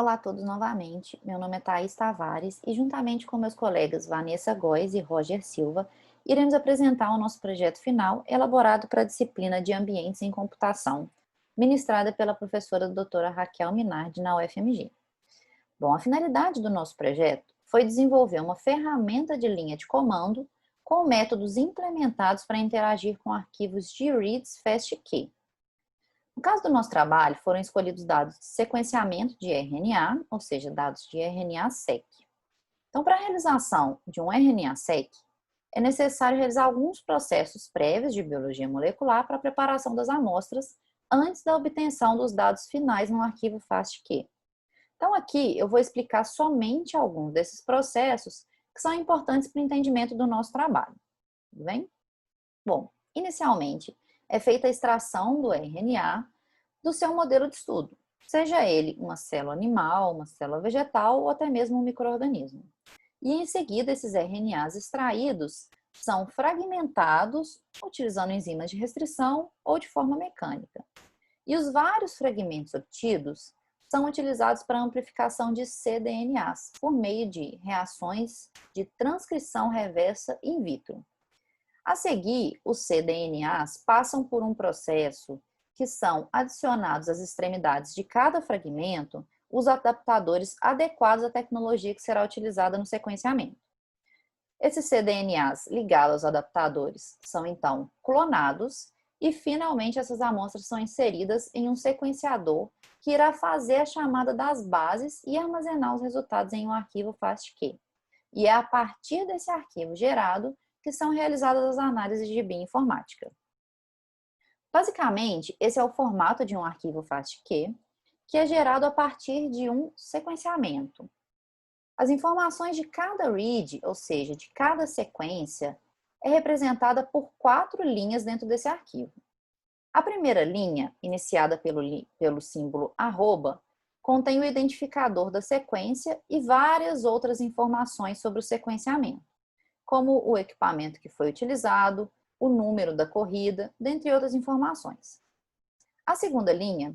Olá a todos novamente. Meu nome é Thaís Tavares e, juntamente com meus colegas Vanessa Góes e Roger Silva, iremos apresentar o nosso projeto final elaborado para a disciplina de Ambientes em Computação, ministrada pela professora doutora Raquel Minardi na UFMG. Bom, a finalidade do nosso projeto foi desenvolver uma ferramenta de linha de comando com métodos implementados para interagir com arquivos GReads FastKey. No caso do nosso trabalho, foram escolhidos dados de sequenciamento de RNA, ou seja, dados de RNA-seq. Então, para a realização de um RNA-seq, é necessário realizar alguns processos prévios de biologia molecular para a preparação das amostras antes da obtenção dos dados finais no arquivo FASTQ. Então, aqui eu vou explicar somente alguns desses processos que são importantes para o entendimento do nosso trabalho. Tudo bem? Bom, inicialmente, é feita a extração do RNA do seu modelo de estudo, seja ele uma célula animal, uma célula vegetal ou até mesmo um micro-organismo. E em seguida, esses RNAs extraídos são fragmentados utilizando enzimas de restrição ou de forma mecânica. E os vários fragmentos obtidos são utilizados para amplificação de cDNAs por meio de reações de transcrição reversa in vitro. A seguir, os cDNAs passam por um processo que são adicionados às extremidades de cada fragmento os adaptadores adequados à tecnologia que será utilizada no sequenciamento. Esses cDNAs ligados aos adaptadores são então clonados e finalmente essas amostras são inseridas em um sequenciador que irá fazer a chamada das bases e armazenar os resultados em um arquivo FASTQ. E é a partir desse arquivo gerado que são realizadas as análises de bioinformática. Basicamente, esse é o formato de um arquivo FASTQ, que é gerado a partir de um sequenciamento. As informações de cada read, ou seja, de cada sequência, é representada por 4 linhas dentro desse arquivo. A primeira linha, iniciada pelo símbolo arroba, contém o identificador da sequência e várias outras informações sobre o sequenciamento, como o equipamento que foi utilizado, o número da corrida, dentre outras informações. A segunda linha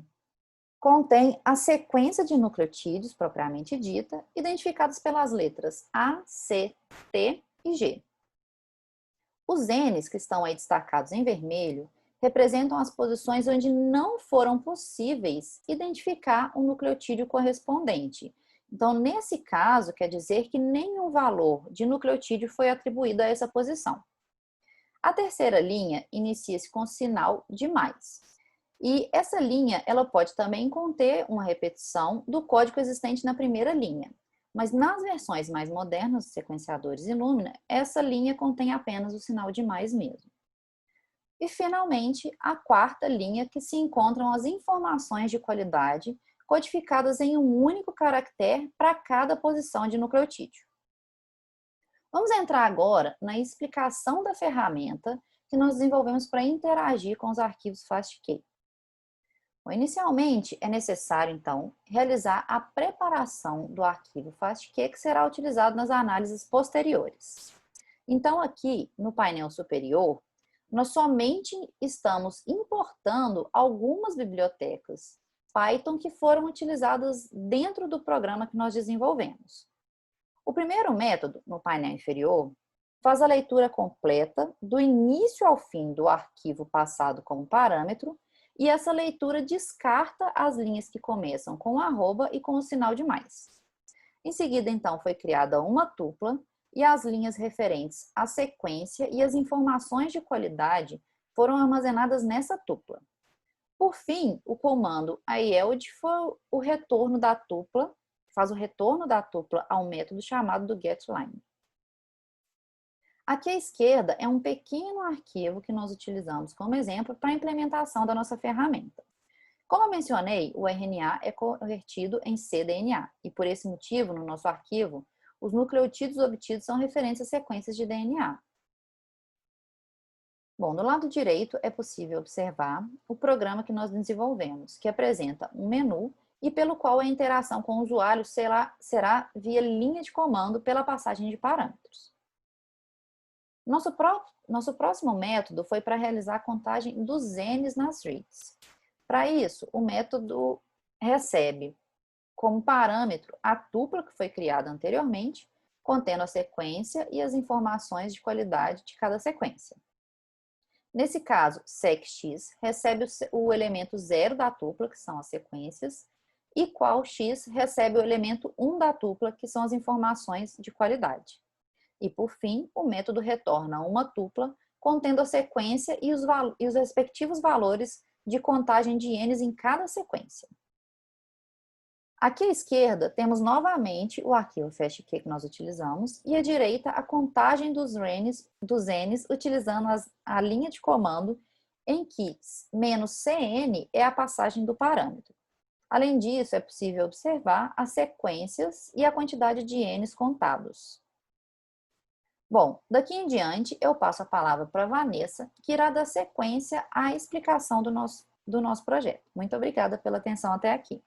contém a sequência de nucleotídeos propriamente dita, identificadas pelas letras A, C, T e G. Os N's, que estão aí destacados em vermelho, representam as posições onde não foram possíveis identificar o nucleotídeo correspondente. Então, nesse caso, quer dizer que nenhum valor de nucleotídeo foi atribuído a essa posição. A terceira linha inicia-se com sinal de mais. E essa linha, ela pode também conter uma repetição do código existente na primeira linha. Mas nas versões mais modernas dos sequenciadores Illumina, essa linha contém apenas o sinal de mais mesmo. E, finalmente, a quarta linha, que se encontram as informações de qualidade codificadas em um único caractere para cada posição de nucleotídeo. Vamos entrar agora na explicação da ferramenta que nós desenvolvemos para interagir com os arquivos FASTQ. Bom, inicialmente, é necessário, então, realizar a preparação do arquivo FASTQ que será utilizado nas análises posteriores. Então, aqui, no painel superior, nós somente estamos importando algumas bibliotecas Python que foram utilizadas dentro do programa que nós desenvolvemos. O primeiro método, no painel inferior, faz a leitura completa do início ao fim do arquivo passado como parâmetro e essa leitura descarta as linhas que começam com o arroba e com o sinal de mais. Em seguida, então, foi criada uma tupla e as linhas referentes à sequência e as informações de qualidade foram armazenadas nessa tupla. Por fim, o comando IELD foi o retorno da tupla, faz o retorno da tupla ao método chamado do getLine. Aqui à esquerda é um pequeno arquivo que nós utilizamos como exemplo para a implementação da nossa ferramenta. Como eu mencionei, o RNA é convertido em cDNA e por esse motivo, no nosso arquivo, os nucleotídeos obtidos são referentes a sequências de DNA. Bom, do lado direito é possível observar o programa que nós desenvolvemos, que apresenta um menu e pelo qual a interação com o usuário será via linha de comando pela passagem de parâmetros. Nosso próximo método foi para realizar a contagem dos N's nas reads. Para isso, o método recebe como parâmetro a tupla que foi criada anteriormente, contendo a sequência e as informações de qualidade de cada sequência. Nesse caso, secx recebe o elemento 0 da tupla, que são as sequências, e qual-x recebe o elemento 1 da tupla, que são as informações de qualidade. E, por fim, o método retorna uma tupla contendo a sequência e os respectivos valores de contagem de n's em cada sequência. Aqui à esquerda, temos novamente o arquivo FastQ que nós utilizamos e à direita a contagem dos n's utilizando a linha de comando em que "-cn" é a passagem do parâmetro. Além disso, é possível observar as sequências e a quantidade de n's contados. Bom, daqui em diante eu passo a palavra para a Vanessa, que irá dar sequência à explicação do nosso projeto. Muito obrigada pela atenção até aqui.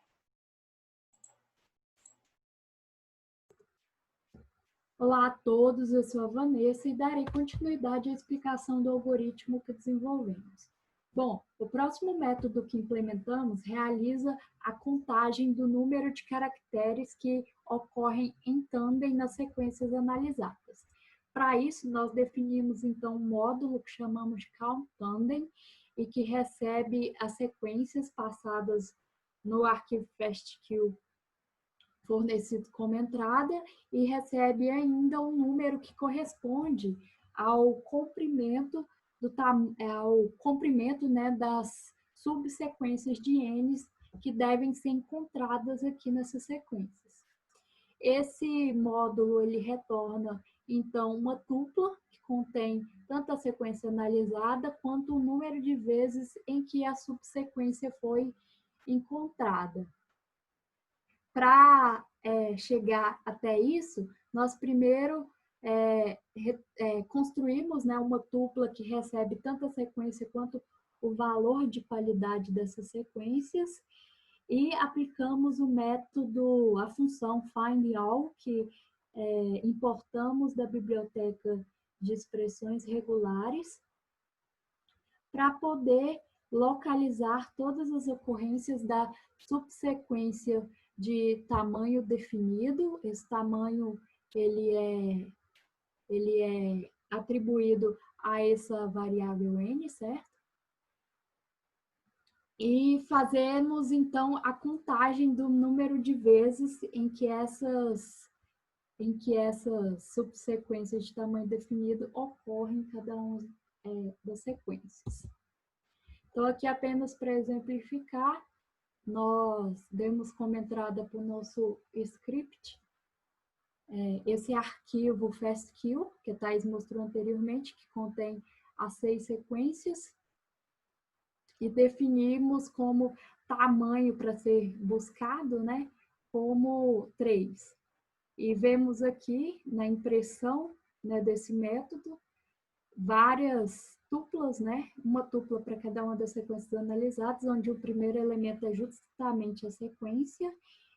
Olá a todos, eu sou a Vanessa e darei continuidade à explicação do algoritmo que desenvolvemos. Bom, o próximo método que implementamos realiza a contagem do número de caracteres que ocorrem em tandem nas sequências analisadas. Para isso, nós definimos então um módulo que chamamos de countTandem e que recebe as sequências passadas no arquivo FastQ fornecido como entrada e recebe ainda um número que corresponde ao comprimento das subsequências de n's que devem ser encontradas aqui nessas sequências. Esse módulo ele retorna então uma tupla que contém tanto a sequência analisada quanto o número de vezes em que a subsequência foi encontrada. Para chegar até isso, nós primeiro construímos, né, uma tupla que recebe tanto a sequência quanto o valor de qualidade dessas sequências e aplicamos o método, a função findAll, que importamos da biblioteca de expressões regulares para poder localizar todas as ocorrências da subsequência de tamanho definido. Esse tamanho ele é atribuído a essa variável n, certo? E fazemos então a contagem do número de vezes em que essas subsequências de tamanho definido ocorrem em cada uma das sequências. Então, aqui apenas para exemplificar, nós demos como entrada para o nosso script esse arquivo FastQ, que a Thais mostrou anteriormente, que contém as 6 sequências, e definimos como tamanho para ser buscado, né, como 3. E vemos aqui na impressão, né, desse método várias tuplas, né? Uma tupla para cada uma das sequências analisadas, onde o primeiro elemento é justamente a sequência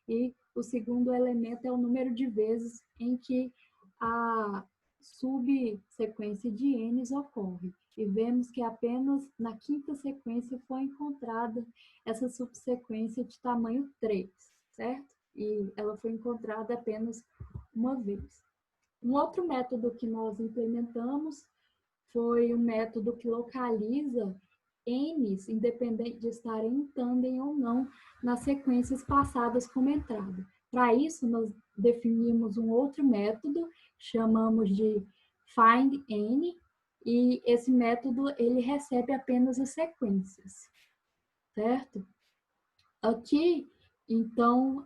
e o segundo elemento é o número de vezes em que a subsequência de n's ocorre. E vemos que apenas na quinta sequência foi encontrada essa subsequência de tamanho 3, certo? E ela foi encontrada apenas uma vez. Um outro método que nós implementamos foi um método que localiza n's, independente de estarem em tandem ou não, nas sequências passadas como entrada. Para isso, nós definimos um outro método, chamamos de findN, e esse método ele recebe apenas as sequências, certo? Aqui, então,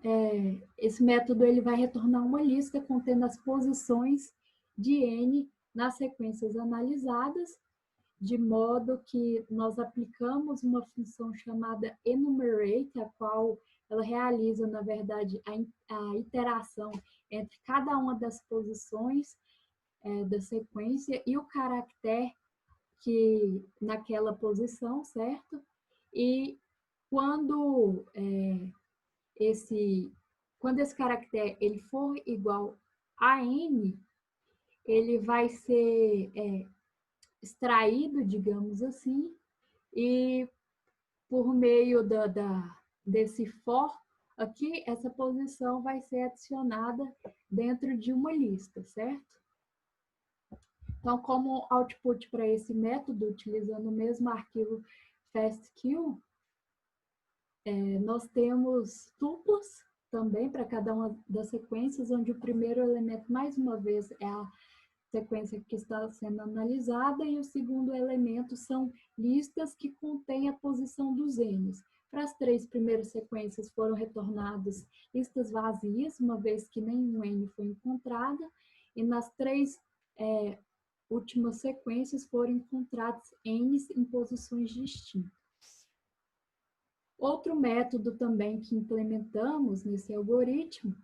esse método ele vai retornar uma lista contendo as posições de n nas sequências analisadas, de modo que nós aplicamos uma função chamada enumerate, a qual ela realiza, na verdade, a iteração entre cada uma das posições da sequência e o caractere que naquela posição, certo? E quando esse caractere ele for igual a n, ele vai ser extraído, digamos assim, e por meio desse for, Aqui, essa posição vai ser adicionada dentro de uma lista, certo? Então, como output para esse método, utilizando o mesmo arquivo FASTQ, nós temos tuplos também para cada uma das sequências, onde o primeiro elemento, mais uma vez, é a sequência que está sendo analisada, e o segundo elemento são listas que contêm a posição dos N's. Para as 3 primeiras sequências foram retornadas listas vazias, uma vez que nenhum N foi encontrada, e nas 3 últimas sequências foram encontrados N's em posições distintas. Outro método também que implementamos nesse algoritmo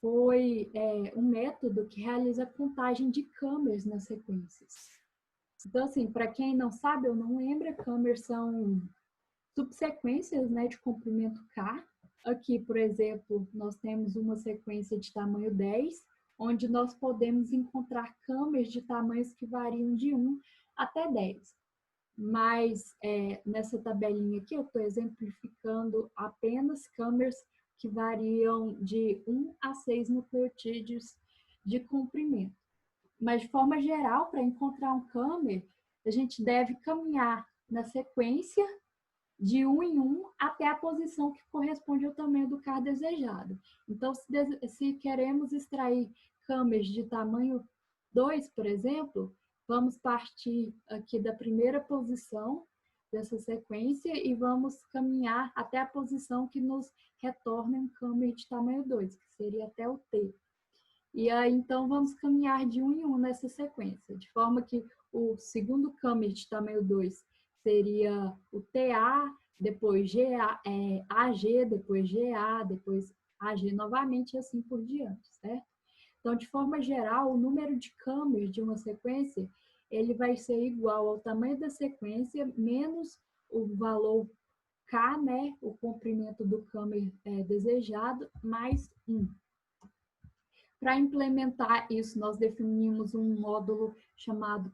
foi um método que realiza a contagem de comers nas sequências. Então, assim, para quem não sabe ou não lembra, comers são subsequências, né, de comprimento K. Aqui, por exemplo, nós temos uma sequência de tamanho 10, onde nós podemos encontrar comers de tamanhos que variam de 1 até 10. Mas nessa tabelinha aqui eu estou exemplificando apenas comers que variam de 1 a 6 nucleotídeos de comprimento. Mas, de forma geral, para encontrar um comer, a gente deve caminhar na sequência de 1 em 1 até a posição que corresponde ao tamanho do CAR desejado. Então, se queremos extrair comers de tamanho 2, por exemplo, vamos partir aqui da primeira posição dessa sequência e vamos caminhar até a posição que nos retorna um comer de tamanho 2, que seria até o T. E aí, então, vamos caminhar de 1 em 1 nessa sequência, de forma que o segundo comer de tamanho 2 seria o TA, depois AG, depois GA, depois AG novamente, e assim por diante, certo? Então, de forma geral, o número de comers de uma sequência, ele vai ser igual ao tamanho da sequência menos o valor K, né, o comprimento do comer desejado, mais 1. Para implementar isso, nós definimos um módulo chamado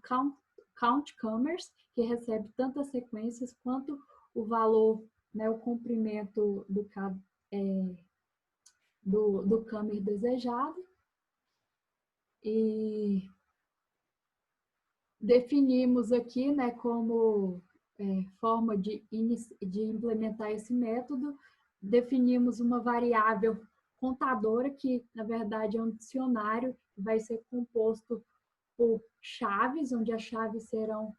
Count Comers, que recebe tanto as sequências quanto o valor, né, o comprimento do comer desejado. E definimos aqui, né, como forma de implementar esse método, definimos uma variável contadora, que na verdade é um dicionário, que vai ser composto por chaves, onde as chaves serão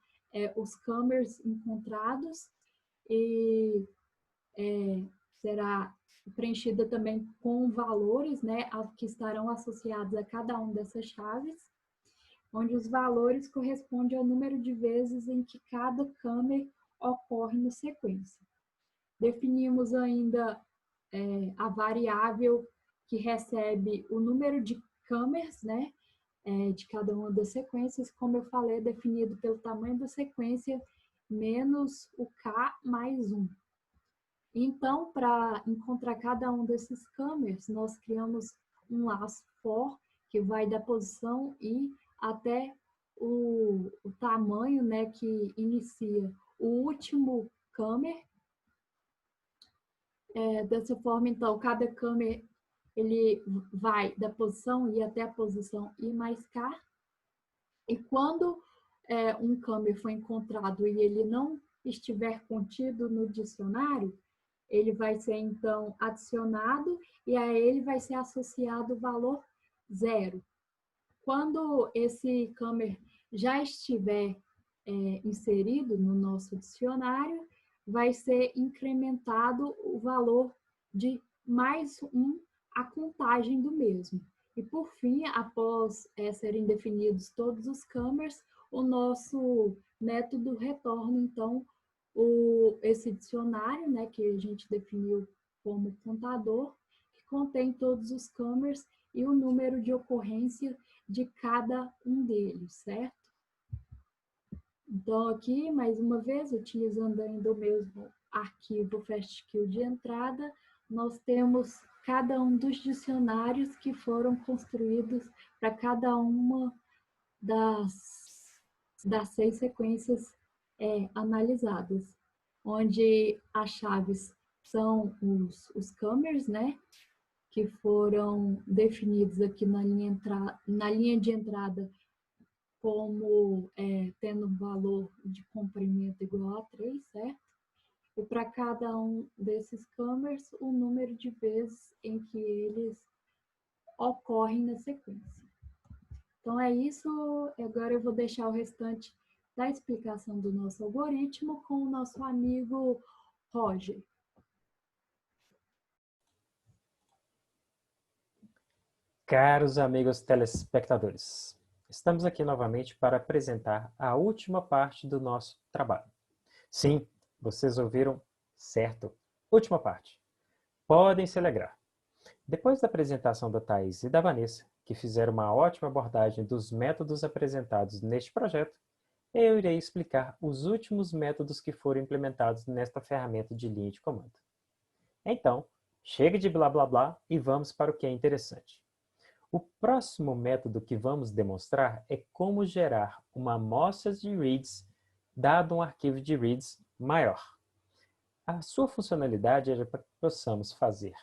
os comers encontrados, e será preenchida também com valores, né, que estarão associados a cada uma dessas chaves, onde os valores correspondem ao número de vezes em que cada comer ocorre na sequência. Definimos ainda a variável que recebe o número de comers, né, de cada uma das sequências, como eu falei, definido pelo tamanho da sequência menos o K mais 1. Então, para encontrar cada um desses comers, nós criamos um laço for, que vai da posição I até o tamanho, né, que inicia o último comer. Dessa forma, então, cada comer ele vai da posição I até a posição I mais K. E quando um comer foi encontrado e ele não estiver contido no dicionário, ele vai ser, então, adicionado e a ele vai ser associado o valor 0. Quando esse comer já estiver inserido no nosso dicionário, vai ser incrementado o valor de mais 1 a contagem do mesmo. E, por fim, após serem definidos todos os comers, o nosso método retorna, então, esse dicionário, né, que a gente definiu como contador, que contém todos os comers e o número de ocorrência de cada um deles, certo? Então, aqui, mais uma vez, utilizando ainda o mesmo arquivo FASTQ de entrada, nós temos cada um dos dicionários que foram construídos para cada uma das 6 sequências analisadas, onde as chaves são os comers, né? Que foram definidos aqui na linha de entrada como tendo um valor de comprimento igual a 3, certo? E para cada um desses comers, o número de vezes em que eles ocorrem na sequência. Então é isso. Agora eu vou deixar o restante da explicação do nosso algoritmo com o nosso amigo Roger. Caros amigos telespectadores, estamos aqui novamente para apresentar a última parte do nosso trabalho. Sim, vocês ouviram certo. Última parte. Podem se alegrar. Depois da apresentação da Thaís e da Vanessa, que fizeram uma ótima abordagem dos métodos apresentados neste projeto, eu irei explicar os últimos métodos que foram implementados nesta ferramenta de linha de comando. Então, chega de blá blá blá e vamos para o que é interessante. O próximo método que vamos demonstrar é como gerar uma amostra de reads dado um arquivo de reads maior. A sua funcionalidade é para que possamos fazer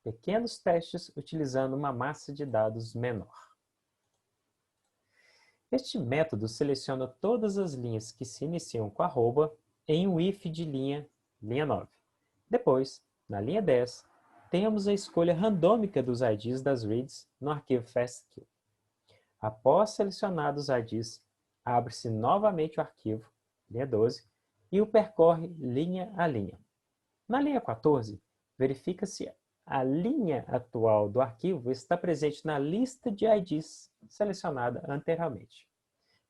pequenos testes utilizando uma massa de dados menor. Este método seleciona todas as linhas que se iniciam com arroba em um if de linha 9. Depois, na linha 10, temos a escolha randômica dos IDs das reads no arquivo FASTQ. Após selecionados os IDs, abre-se novamente o arquivo, linha 12, e o percorre linha a linha. Na linha 14, verifica se a linha atual do arquivo está presente na lista de IDs selecionada anteriormente.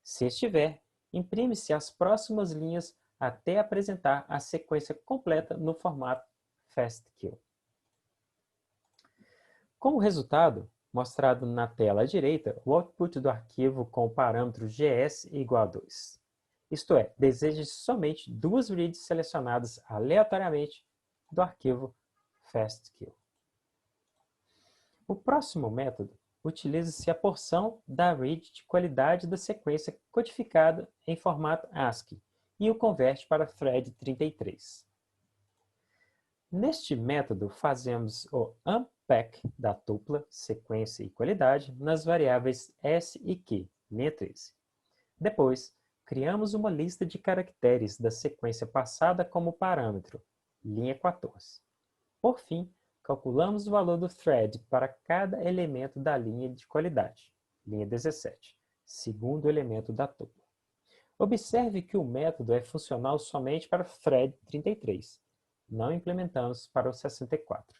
Se estiver, imprime-se as próximas linhas até apresentar a sequência completa no formato FASTQ. Como resultado, mostrado na tela à direita, o output do arquivo com o parâmetro gs igual a 2. Isto é, deseja somente duas reads selecionadas aleatoriamente do arquivo FASTQ. O próximo método utiliza-se a porção da read de qualidade da sequência codificada em formato ASCII e o converte para thread 33. Neste método, fazemos o unpack da tupla sequência e qualidade nas variáveis s e q, linha 13. Depois, criamos uma lista de caracteres da sequência passada como parâmetro, linha 14. Por fim, calculamos o valor do thread para cada elemento da linha de qualidade, linha 17, segundo elemento da tupla. Observe que o método é funcional somente para o thread 33. Não implementamos para o 64.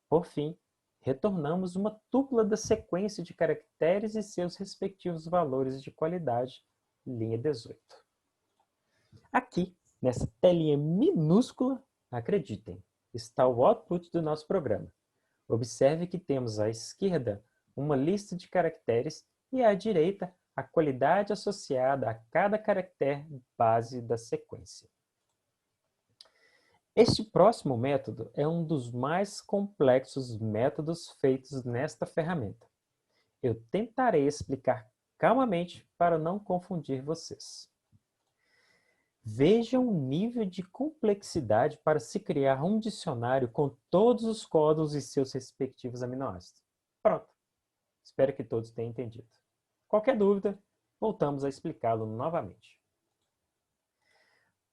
Por fim, retornamos uma tupla da sequência de caracteres e seus respectivos valores de qualidade, linha 18. Aqui, nessa telinha minúscula, acreditem, está o output do nosso programa. Observe que temos à esquerda uma lista de caracteres e à direita a qualidade associada a cada caractere base da sequência. Este próximo método é um dos mais complexos métodos feitos nesta ferramenta. Eu tentarei explicar calmamente para não confundir vocês. Vejam o nível de complexidade para se criar um dicionário com todos os códigos e seus respectivos aminoácidos. Pronto. Espero que todos tenham entendido. Qualquer dúvida, voltamos a explicá-lo novamente.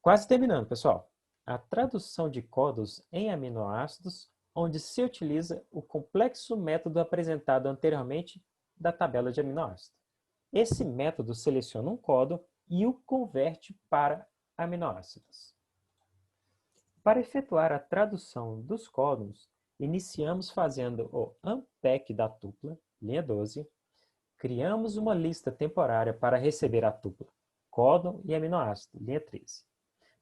Quase terminando, pessoal. A tradução de códigos em aminoácidos, onde se utiliza o complexo método apresentado anteriormente da tabela de aminoácidos. Esse método seleciona um código e o converte para aminoácidos. Para efetuar a tradução dos códigos, iniciamos fazendo o unpack da tupla, linha 12, criamos uma lista temporária para receber a tupla, códon e aminoácido, linha 13.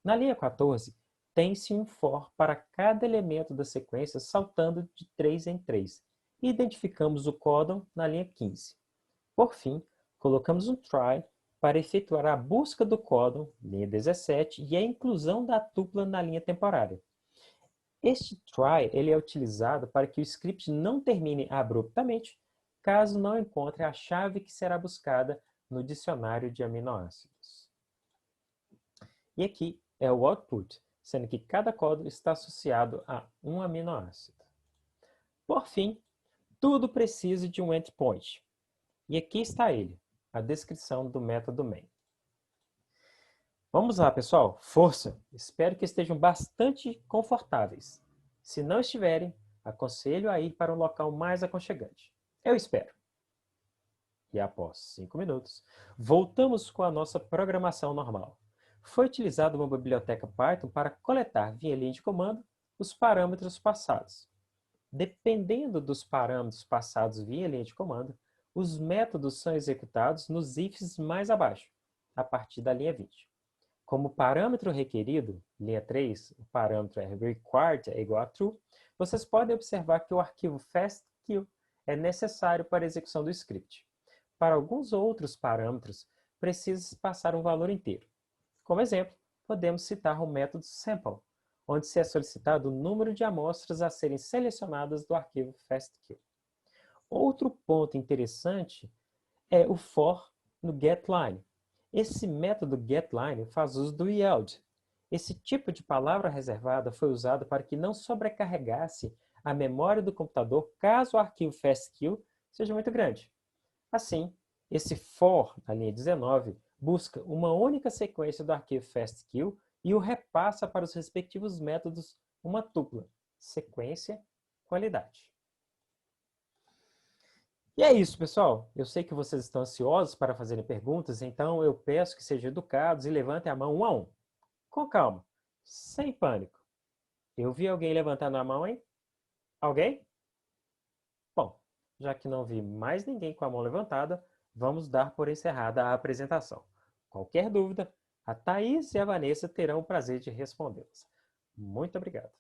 Na linha 14, tem-se um for para cada elemento da sequência saltando de 3 em 3, e identificamos o códon na linha 15. Por fim, colocamos um try para efetuar a busca do códon, linha 17, e a inclusão da tupla na linha temporária. Este try ele é utilizado para que o script não termine abruptamente, caso não encontre a chave que será buscada no dicionário de aminoácidos. E aqui é o output, sendo que cada código está associado a um aminoácido. Por fim, tudo precisa de um endpoint. E aqui está ele, a descrição do método main. Vamos lá, pessoal. Força! Espero que estejam bastante confortáveis. Se não estiverem, aconselho a ir para um local mais aconchegante. Eu espero. E após 5 minutos, voltamos com a nossa programação normal. Foi utilizada uma biblioteca Python para coletar via linha de comando os parâmetros passados. Dependendo dos parâmetros passados via linha de comando, os métodos são executados nos ifs mais abaixo, a partir da linha 20. Como parâmetro requerido, linha 3, o parâmetro é required é igual a true, vocês podem observar que o arquivo fastq é necessário para a execução do script. Para alguns outros parâmetros, precisa passar um valor inteiro. Como exemplo, podemos citar o método sample, onde se é solicitado o número de amostras a serem selecionadas do arquivo fastq. Outro ponto interessante é o for no getLine. Esse método getLine faz uso do yield. Esse tipo de palavra reservada foi usado para que não sobrecarregasse a memória do computador caso o arquivo fastq seja muito grande. Assim, esse for, na linha 19, busca uma única sequência do arquivo fastq e o repassa para os respectivos métodos uma tupla, sequência, qualidade. E é isso, pessoal. Eu sei que vocês estão ansiosos para fazerem perguntas, então eu peço que sejam educados e levantem a mão um a um. Com calma, sem pânico. Eu vi alguém levantando a mão, hein? Alguém? Bom, já que não vi mais ninguém com a mão levantada, vamos dar por encerrada a apresentação. Qualquer dúvida, a Thaís e a Vanessa terão o prazer de respondê-las. Muito obrigado.